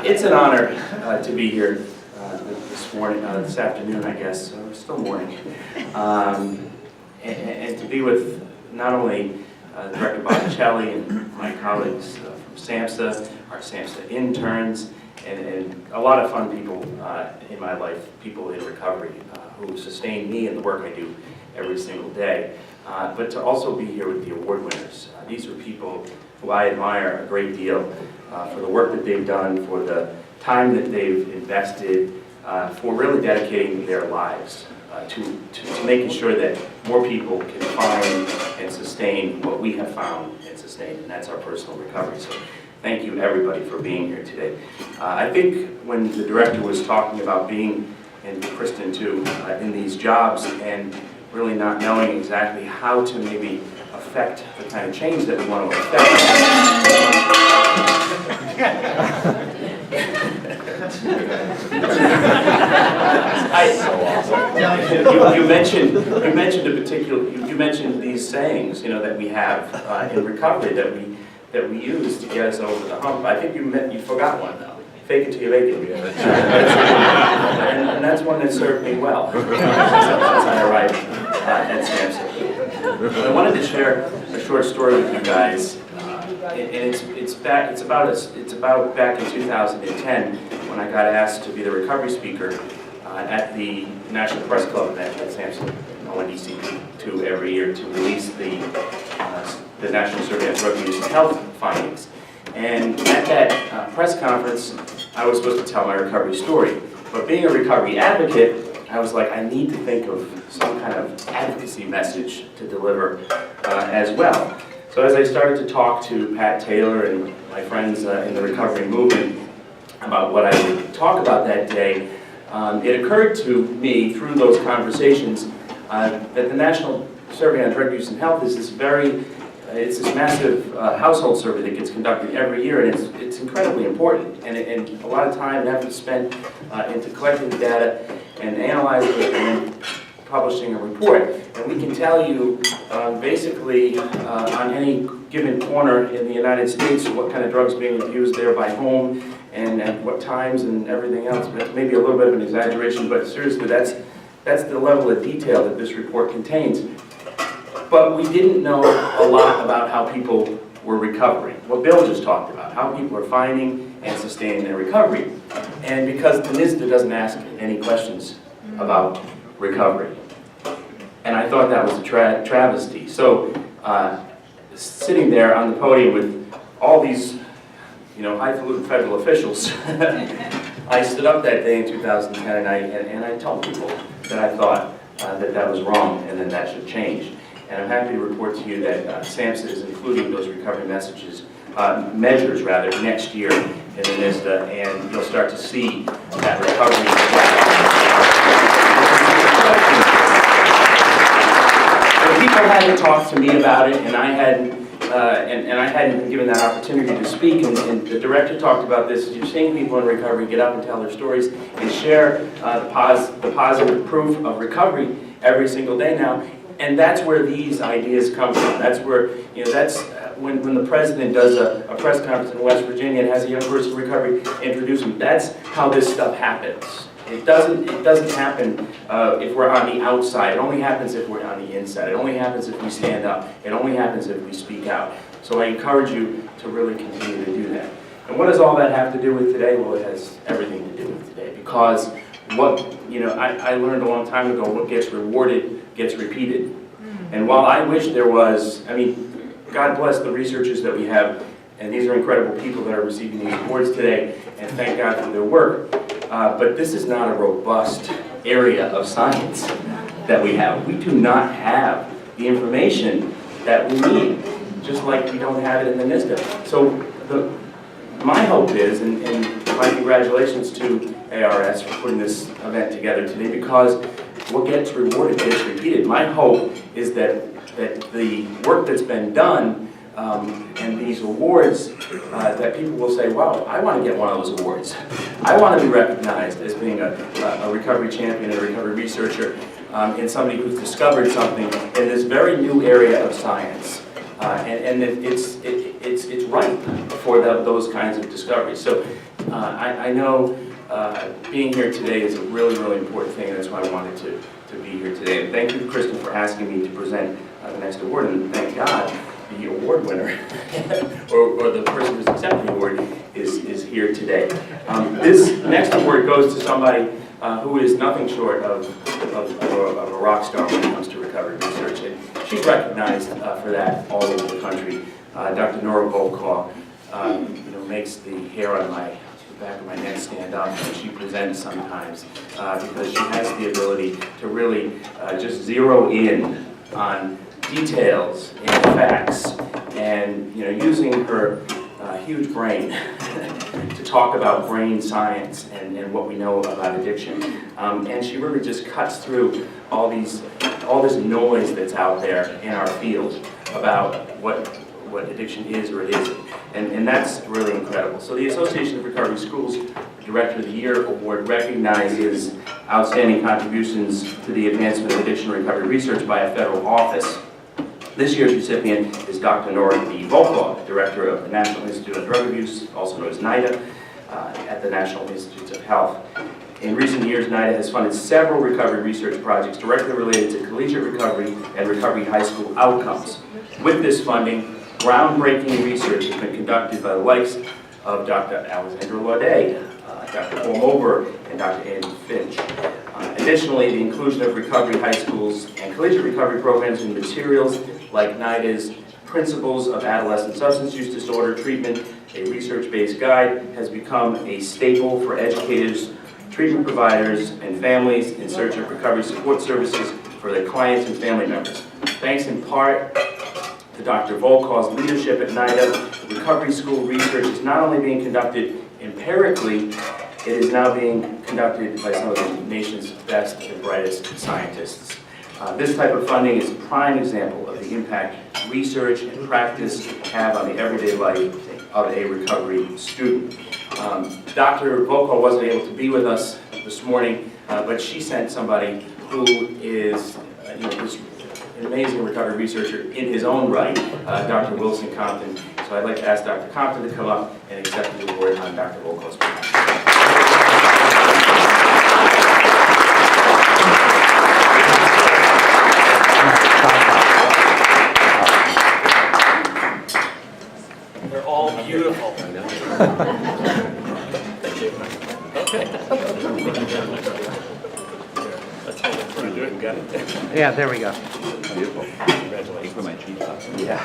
It's an honor to be here this afternoon, I guess, so it's still morning, and to be with not only Director Botticelli and my colleagues from SAMHSA, our SAMHSA interns, and a lot of fun people in my life, people in recovery who sustain me and the work I do every single day, but to also be here with the award winners. These are people who I admire a great deal for the work that they've done, for the time that they've invested, for really dedicating their lives to making sure that more people can find and sustain what we have found and sustained, and that's our personal recovery. So thank you everybody for being here today. I think when the director was talking about being, and Kristen too, in these jobs and really not knowing exactly how to maybe affect the kind of change that we want to affect. You mentioned these sayings, that we have in recovery that we use to get us over the hump. I think you forgot one though. Fake it till you make it. And that's one that served me well since I arrived at SAMHSA. I wanted to share a short story with you guys, and it's about back in 2010 when I got asked to be the recovery speaker at the National Press Club event at SAMHSA, ONDC2 every year to release the National Survey on Drug Use and Health findings. And at that press conference, I was supposed to tell my recovery story. But being a recovery advocate, I was like, I need to think of some kind of advocacy message to deliver as well. So as I started to talk to Pat Taylor and my friends in the recovery movement about what I would talk about that day, it occurred to me through those conversations that the National Survey on Drug Use and Health is it's this massive household survey that gets conducted every year, and it's incredibly important, and a lot of time and effort is spent into collecting the data and analyzing it and then publishing a report. And we can tell you basically on any given corner in the United States what kind of drugs being abused there by whom and at what times and everything else. That's maybe a little bit of an exaggeration, but seriously, that's the level of detail that this report contains. But we didn't know a lot about how people were recovering, what Bill just talked about, how people are finding and sustaining their recovery. And because the NISDA doesn't ask any questions about recovery. And I thought that was a travesty. So sitting there on the podium with all these highfalutin federal officials, I stood up that day in 2010 and I told people that I thought that was wrong and that should change. And I'm happy to report to you that SAMHSA is including those recovery measures next year in the NISDA, and you'll start to see that recovery. But people hadn't talked to me about it, and I hadn't been given that opportunity to speak. And the director talked about this. You're seeing people in recovery get up and tell their stories and share the positive proof of recovery every single day now. And that's where these ideas come from. That's where, that's when the president does a press conference in West Virginia and has a young person in recovery introduce them. That's how this stuff happens. It doesn't happen if we're on the outside. It only happens if we're on the inside. It only happens if we stand up. It only happens if we speak out. So I encourage you to really continue to do that. And what does all that have to do with today? Well, it has everything to do with today. Because I learned a long time ago, what gets rewarded gets repeated. And while I wish there was, God bless the researchers that we have, and these are incredible people that are receiving these awards today, and thank God for their work. But this is not a robust area of science that we have. We do not have the information that we need, just like we don't have it in the NISDA. So my hope is, and my congratulations to ARS for putting this event together today, because what gets rewarded gets repeated. My hope is that the work that's been done and these awards, that people will say, wow, I want to get one of those awards. I want to be recognized as being a recovery champion, a recovery researcher, and somebody who's discovered something in this very new area of science. And it's ripe for those kinds of discoveries. So I know being here today is a really, really important thing, and that's why I wanted to be here today. And thank you, Kristen, for asking me to present the next award, and thank God the award winner, or the person who's accepting the award, is here today. This next award goes to somebody who is nothing short of a rock star when it comes to recovery research, and she's recognized for that all over the country. Dr. Nora Volkow, makes the hair on the back of my neck stand up when she presents sometimes, because she has the ability to really just zero in on details and facts, and using her huge brain to talk about brain science and what we know about addiction. And she really just cuts through all this noise that's out there in our field about what addiction is or it isn't. And that's really incredible. So the Association of Recovery Schools Director of the Year Award recognizes outstanding contributions to the advancement of addiction recovery research by a federal office. This year's recipient is Dr. Nora B. Volkow, Director of the National Institute on Drug Abuse, also known as NIDA, at the National Institutes of Health. In recent years, NIDA has funded several recovery research projects directly related to collegiate recovery and recovery high school outcomes. With this funding, groundbreaking research has been conducted by the likes of Dr. Alexandra Laudet, Dr. Paul Moberg, and Dr. Andy Finch. Additionally, the inclusion of recovery high schools and collegiate recovery programs in materials like NIDA's Principles of Adolescent Substance Use Disorder Treatment, a research-based guide, has become a staple for educators, treatment providers, and families in search of recovery support services for their clients and family members. Thanks in part to Dr. Volkow's leadership at NIDA, recovery school research is not only being conducted empirically, it is now being conducted by some of the nation's best and brightest scientists. This type of funding is a prime example of the impact research and practice have on the everyday life of a recovery student. Dr. Volkow wasn't able to be with us this morning, but she sent somebody who is this amazing recovery researcher in his own right, Dr. Wilson Compton. So I'd like to ask Dr. Compton to come up and accept the award on Dr. Volkow's behalf. They're all beautiful. Okay. Let's hold it. Got it. Yeah, there we go. Beautiful. Congratulations. For my chief. Yeah.